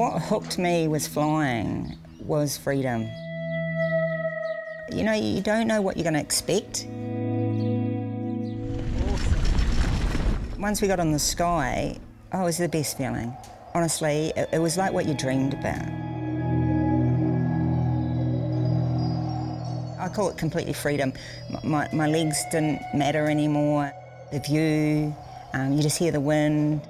What hooked me with flying was freedom. You know, you don't know what you're going to expect. Once we got on the sky, oh, it was the best feeling. Honestly, it was like what you dreamed about. I call it completely freedom. My legs didn't matter anymore. The view, you just hear the wind.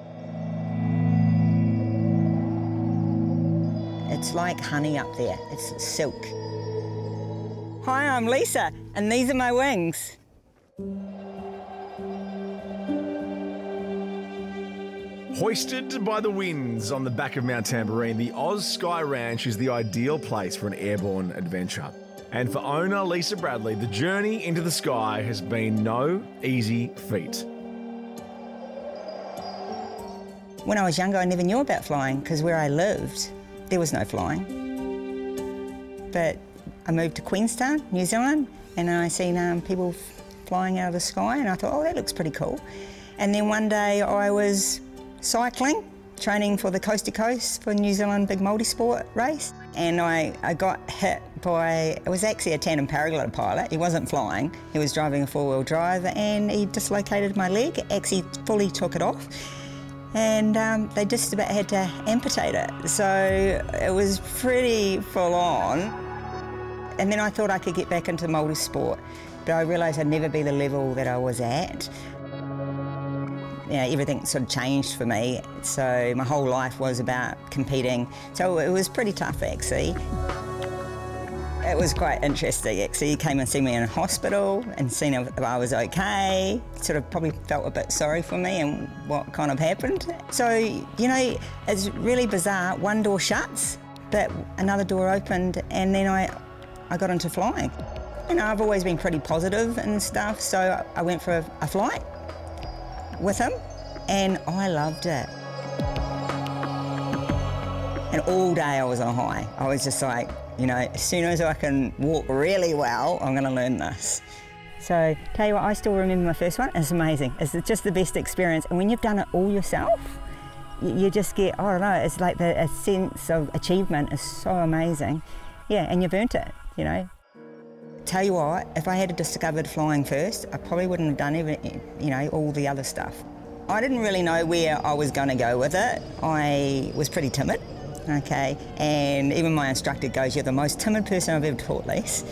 It's like honey up there, it's silk. Hi, I'm Lisa, and these are my wings. Hoisted by the winds on the back of Mount Tamborine, the Oz Sky Ranch is the ideal place for an airborne adventure. And for owner Lisa Bradley, the journey into the sky has been no easy feat. When I was younger, I never knew about flying because where I lived, there was no flying. But I moved to Queenstown, New Zealand, and I seen people flying out of the sky, and I thought, oh, that looks pretty cool. And then one day I was cycling, training for the Coast to Coast for New Zealand big multi-sport race, and I got hit by, it was actually a tandem paraglider pilot. He wasn't flying, he was driving a four-wheel drive, and he dislocated my leg, actually fully took it off. And they just about had to amputate it. So it was pretty full on. And then I thought I could get back into multi-sport, but I realised I'd never be the level that I was at. You know, everything sort of changed for me. So my whole life was about competing. So it was pretty tough, actually. It was quite interesting, actually. He came and see me in a hospital and seen if I was okay. Sort of probably felt a bit sorry for me and what kind of happened. So, you know, it's really bizarre. One door shuts, but another door opened, and then I got into flying. You know, I've always been pretty positive and stuff, so I went for a flight with him, and I loved it. And all day I was on a high. I was just like, you know, as soon as I can walk really well, I'm going to learn this. So, tell you what, I still remember my first one. It's amazing. It's just the best experience. And when you've done it all yourself, you just get, I don't know, it's like a sense of achievement is so amazing. Yeah, and you've earned it, you know. Tell you what, if I had discovered flying first, I probably wouldn't have done even, you know, all the other stuff. I didn't really know where I was going to go with it. I was pretty timid. Okay, and even my instructor goes, you're the most timid person I've ever taught, Lise.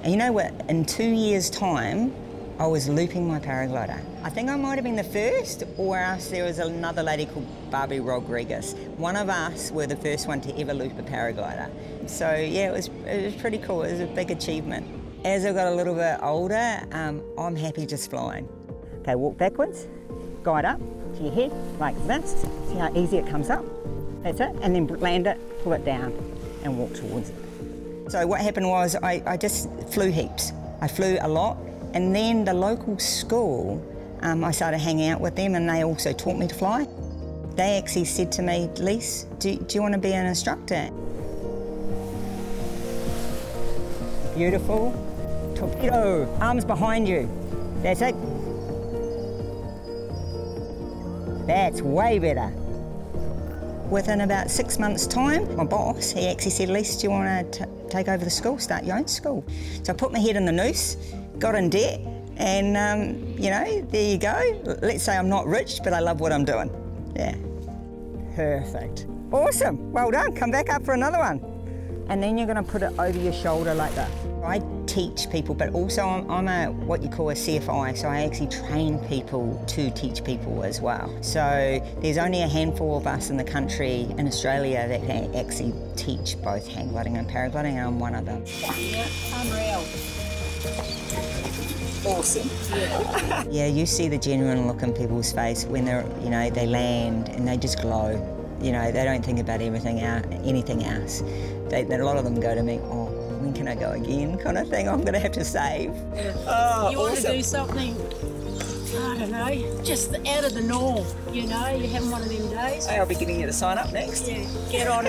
And you know what, in 2 years' time, I was looping my paraglider. I think I might have been the first, or else there was another lady called Barbie Rodriguez. One of us were the first one to ever loop a paraglider. So yeah, it was pretty cool, it was a big achievement. As I got a little bit older, I'm happy just flying. Okay, walk backwards, guide up to your head, like this. See how easy it comes up? That's it, and then land it, pull it down, and walk towards it. So what happened was I just flew heaps. I flew a lot, and then the local school, I started hanging out with them, and they also taught me to fly. They actually said to me, Lise, do you want to be an instructor? Beautiful. Torpedo, arms behind you. That's it. That's way better. Within about 6 months' time, my boss, he actually said, Lisa, do you want to take over the school, start your own school? So I put my head in the noose, got in debt, and, you know, there you go. Let's say I'm not rich, but I love what I'm doing. Yeah. Perfect. Awesome. Well done. Come back up for another one. And then you're going to put it over your shoulder like that. I teach people, but also I'm what you call a CFI, so I actually train people to teach people as well. So there's only a handful of us in the country, in Australia, that can actually teach both hang gliding and paragliding, and I'm one of them. Yeah, unreal. Awesome. Yeah. Yeah, you see the genuine look in people's face when they're, you know, they land and they just glow. You know, they don't think about anything else. A lot of them go to me, oh, when can I go again, kind of thing. I'm going to have to save. Oh, you want to do something, I don't know, just out of the norm, you know, you're having one of them days. Hey, I'll be getting you to sign up next. Yeah, get on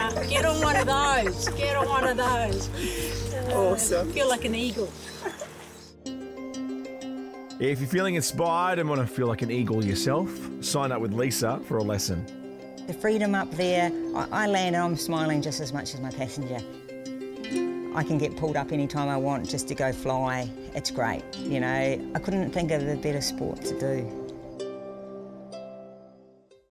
one of those, get on one of those. Awesome. Feel like an eagle. If you're feeling inspired and want to feel like an eagle yourself, sign up with Lisa for a lesson. The freedom up there, I land and I'm smiling just as much as my passenger. I can get pulled up anytime I want just to go fly. It's great, you know. I couldn't think of a better sport to do.